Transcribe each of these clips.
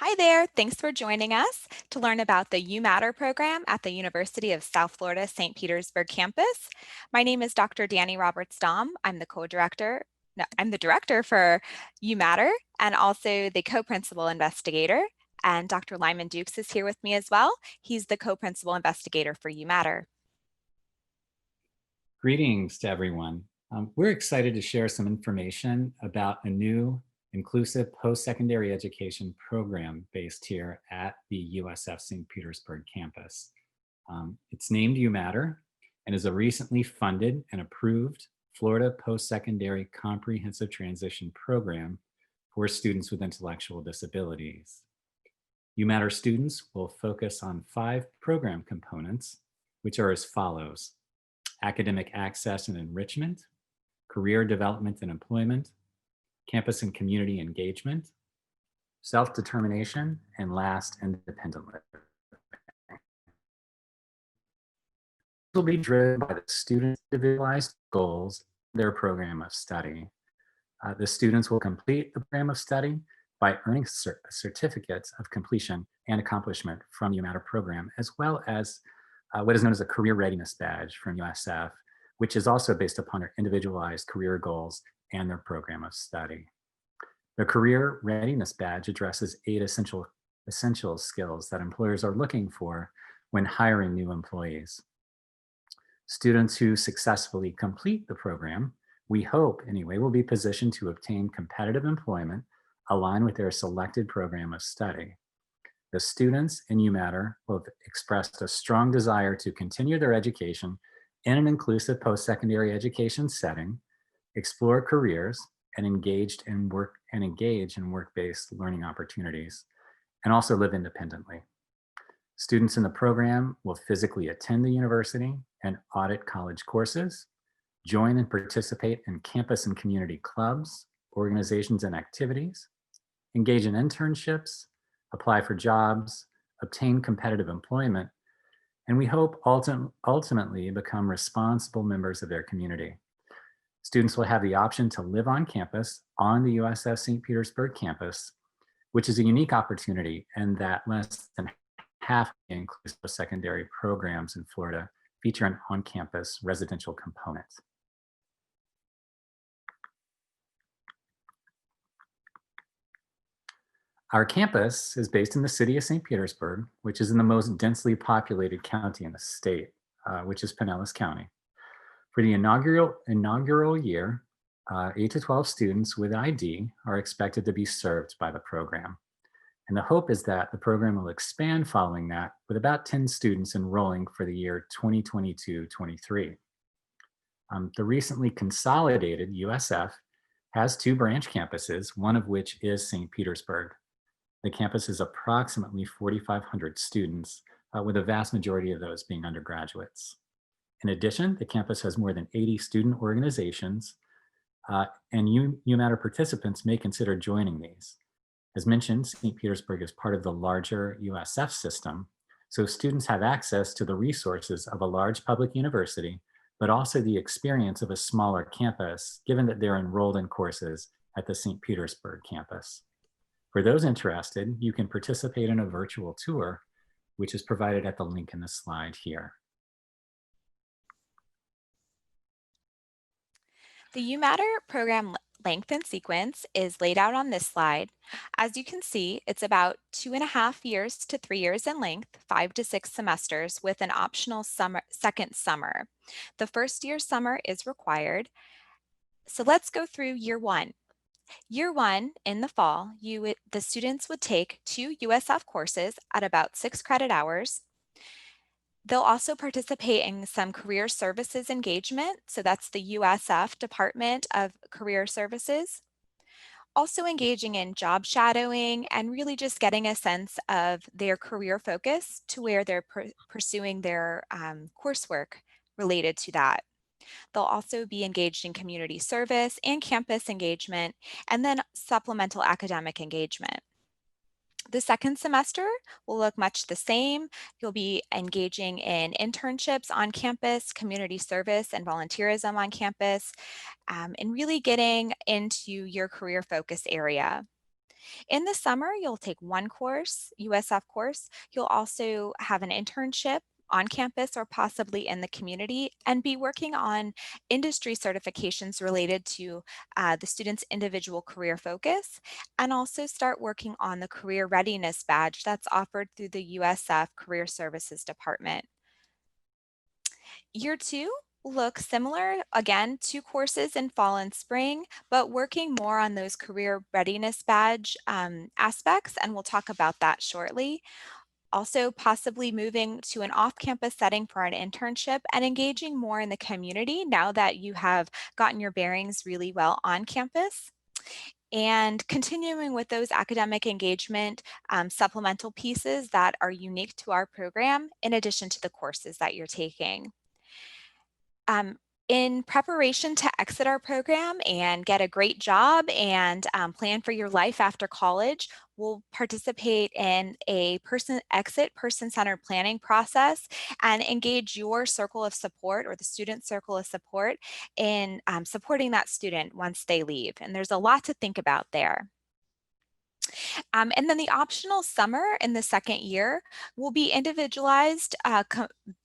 Hi there, thanks for joining us to learn about the UMatter program at the University of South Florida St. Petersburg campus. My name is Dr. Danny Roberts-Dom. I'm the director for UMatter and also the co-principal investigator. And Dr. Lyman Dukes is here with me as well. He's the co-principal investigator for UMatter. Greetings to everyone. We're excited to share some information about a new inclusive post-secondary education program based here at the USF St. Petersburg campus. It's named UMatter and is a recently funded and approved Florida post-secondary comprehensive transition program for students with intellectual disabilities. UMatter students will focus on 5 program components, which are as follows: academic access and enrichment, career development and employment, campus and community engagement, self-determination, and last, independent living. This will be driven by the students' individualized goals, their program of study. The students will complete the program of study by earning certificates of completion and accomplishment from the UMatter program, as well as what is known as a career readiness badge from USF, which is also based upon their individualized career goals and their program of study. The career readiness badge addresses 8 essential skills that employers are looking for when hiring new employees. Students who successfully complete the program, we hope anyway, will be positioned to obtain competitive employment aligned with their selected program of study. The students in UMatter will have expressed a strong desire to continue their education in an inclusive post-secondary education setting, explore careers, and engage in work-based learning opportunities, and also live independently. Students in the program will physically attend the university and audit college courses, join and participate in campus and community clubs, organizations, and activities, engage in internships, apply for jobs, obtain competitive employment, and we hope ultimately become responsible members of their community. Students will have the option to live on campus on the USF St. Petersburg campus, which is a unique opportunity in that less than half of the inclusive secondary programs in Florida feature an on-campus residential component. Our campus is based in the city of St. Petersburg, which is in the most densely populated county in the state, which is Pinellas County. For the inaugural year, 8 to 12 students with ID are expected to be served by the program. And the hope is that the program will expand following that, with about 10 students enrolling for the year 2022-23. The recently consolidated USF has 2 branch campuses, one of which is St. Petersburg. The campus is approximately 4,500 students, with a vast majority of those being undergraduates. In addition, the campus has more than 80 student organizations, and UMatter participants may consider joining these. As mentioned, St. Petersburg is part of the larger USF system, so students have access to the resources of a large public university, but also the experience of a smaller campus, given that they're enrolled in courses at the St. Petersburg campus. For those interested, you can participate in a virtual tour, which is provided at the link in the slide here. The UMatter program length and sequence is laid out on this slide. As you can see, it's about 2.5 years to 3 years in length, 5 to 6 semesters with an optional second summer. The first year summer is required. So let's go through year 1. Year 1, in the fall, the students would take 2 USF courses at about 6 credit hours. They'll also participate in some career services engagement. So that's the USF Department of Career Services. Also engaging in job shadowing and really just getting a sense of their career focus to where they're pursuing their coursework related to that. They'll also be engaged in community service and campus engagement, and then supplemental academic engagement. The second semester will look much the same. You'll be engaging in internships on campus, community service and volunteerism on campus, and really getting into your career focus area. In the summer, you'll take one course, USF course. You'll also have an internship on campus or possibly in the community and be working on industry certifications related to the student's individual career focus, and also start working on the career readiness badge that's offered through the USF Career Services Department. Year two looks similar. Again, two courses in fall and spring, but working more on those career readiness badge aspects, and we'll talk about that shortly. Also, possibly moving to an off-campus setting for an internship and engaging more in the community now that you have gotten your bearings really well on campus. And continuing with those academic engagement supplemental pieces that are unique to our program, in addition to the courses that you're taking. Um, in preparation to exit our program and get a great job and plan for your life after college, we'll participate in a person-centered planning process and engage your circle of support or the student circle of support in supporting that student once they leave. And there's a lot to think about there. And then the optional summer in the second year will be individualized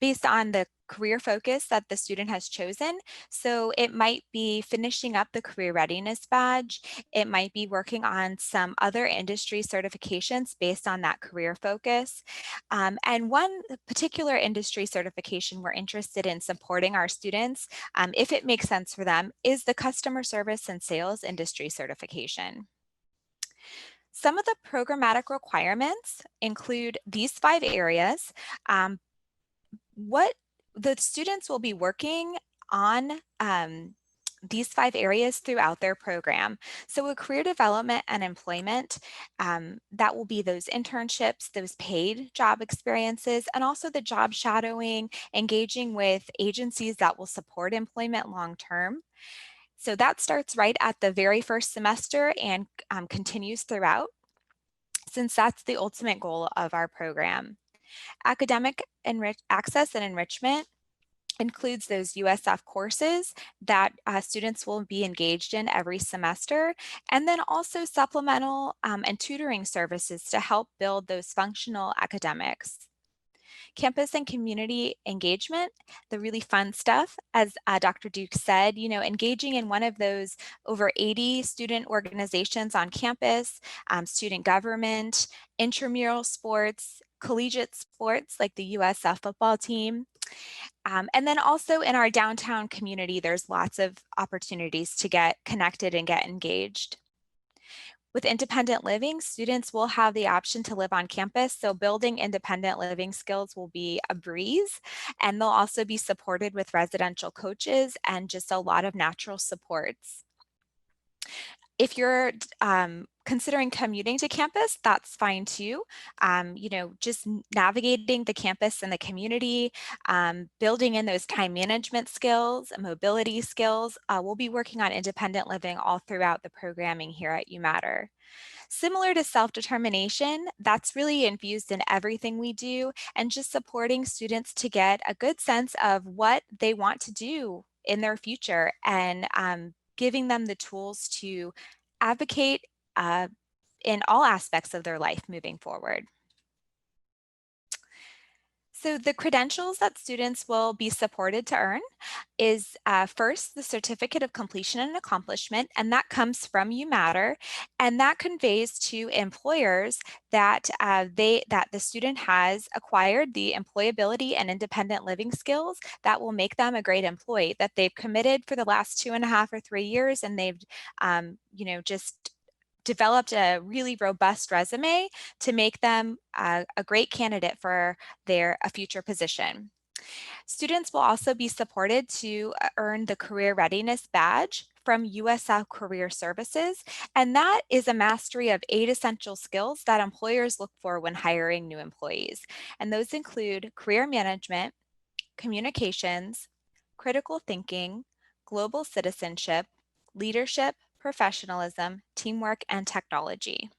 based on the career focus that the student has chosen. So it might be finishing up the career readiness badge. It might be working on some other industry certifications based on that career focus. And one particular industry certification we're interested in supporting our students, if it makes sense for them, is the customer service and sales industry certification. Some of the programmatic requirements include these 5 areas. Um, what the students will be working on these 5 areas throughout their program. So with career development and employment, that will be those internships, those paid job experiences, and also the job shadowing, engaging with agencies that will support employment long term. So that starts right at the very first semester and continues throughout, since that's the ultimate goal of our program. Academic access and enrichment includes those USF courses that students will be engaged in every semester, and then also supplemental and tutoring services to help build those functional academics. Campus and community engagement, the really fun stuff, as Dr. Duke said, engaging in one of those over 80 student organizations on campus, student government, intramural sports, collegiate sports like the USF football team. And then also in our downtown community, there's lots of opportunities to get connected and get engaged. With independent living, students will have the option to live on campus, so building independent living skills will be a breeze, and they'll also be supported with residential coaches and just a lot of natural supports. If you're considering commuting to campus, that's fine too. Just navigating the campus and the community, building in those time management skills, mobility skills. We'll be working on independent living all throughout the programming here at UMatter. Similar to self-determination, that's really infused in everything we do, and just supporting students to get a good sense of what they want to do in their future, and giving them the tools to advocate in all aspects of their life moving forward. So the credentials that students will be supported to earn is first the certificate of completion and accomplishment, and that comes from UMatter, and that conveys to employers that that the student has acquired the employability and independent living skills that will make them a great employee, that they've committed for the last 2.5 or 3 years, and they've just developed a really robust resume to make them a great candidate for a future position. Students will also be supported to earn the Career Readiness Badge from USF Career Services, and that is a mastery of 8 essential skills that employers look for when hiring new employees. And those include career management, communications, critical thinking, global citizenship, leadership, professionalism, teamwork, and technology.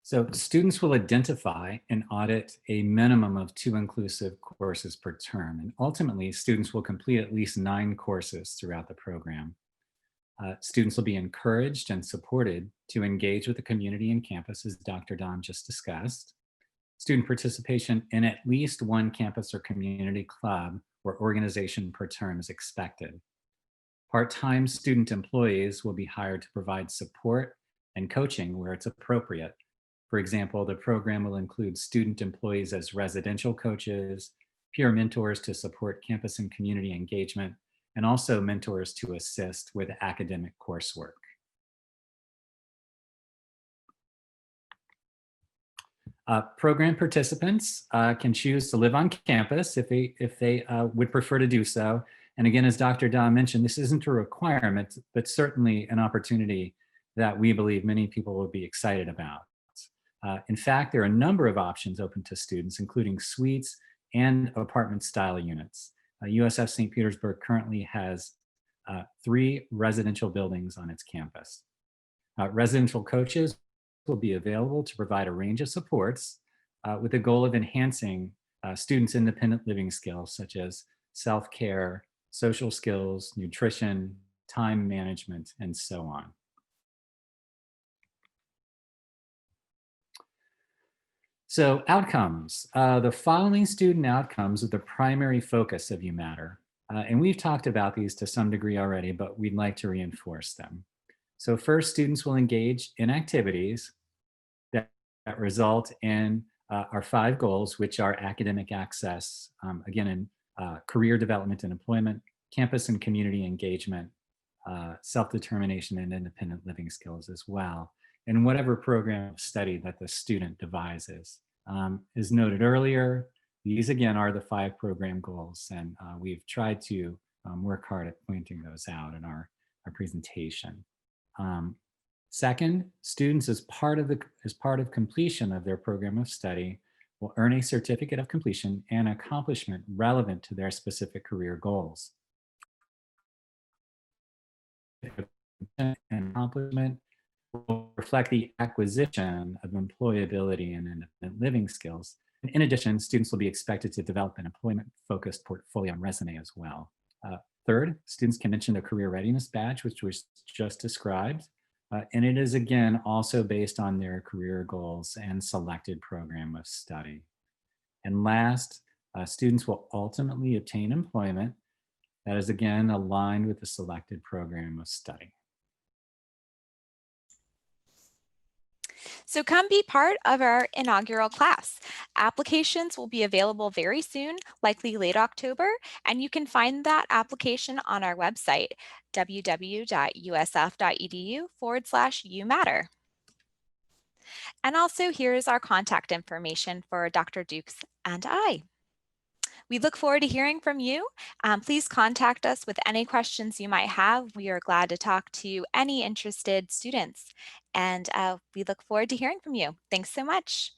So students will identify and audit a minimum of 2 inclusive courses per term. And ultimately, students will complete at least 9 courses throughout the program. Students will be encouraged and supported to engage with the community and campus, as Dr. Don just discussed. Student participation in at least one campus or community club or organization per term is expected. Part-time student employees will be hired to provide support and coaching where it's appropriate. For example, the program will include student employees as residential coaches, peer mentors to support campus and community engagement, and also mentors to assist with academic coursework. Program participants can choose to live on campus if they would prefer to do so. And again, as Dr. Don mentioned, this isn't a requirement, but certainly an opportunity that we believe many people will be excited about. In fact, there are a number of options open to students, including suites and apartment style units. USF St. Petersburg currently has 3 residential buildings on its campus. Residential coaches will be available to provide a range of supports with the goal of enhancing students' independent living skills such as self-care, social skills, nutrition, time management, and so on. So outcomes. The following student outcomes are the primary focus of UMatter. And we've talked about these to some degree already, but we'd like to reinforce them. So first, students will engage in activities that result in our 5 goals, which are academic access, again, in career development and employment, campus and community engagement, self-determination and independent living skills as well, in whatever program of study that the student devises. As noted earlier, these again are the 5 program goals, and we've tried to work hard at pointing those out in our presentation. Second, students as part of completion of their program of study will earn a certificate of completion and accomplishment relevant to their specific career goals. And accomplishment will reflect the acquisition of employability and independent living skills. And in addition, students will be expected to develop an employment-focused portfolio and resume as well. Third, students can mention a career readiness badge, which was just described. And it is, again, also based on their career goals and selected program of study. And last, students will ultimately obtain employment that is, again, aligned with the selected program of study. So come be part of our inaugural class. Applications will be available very soon, likely late October, and you can find that application on our website, www.usf.edu/UMatter. And also here's our contact information for Dr. Dukes and I. We look forward to hearing from you. Please contact us with any questions you might have. We are glad to talk to any interested students, and we look forward to hearing from you. Thanks so much.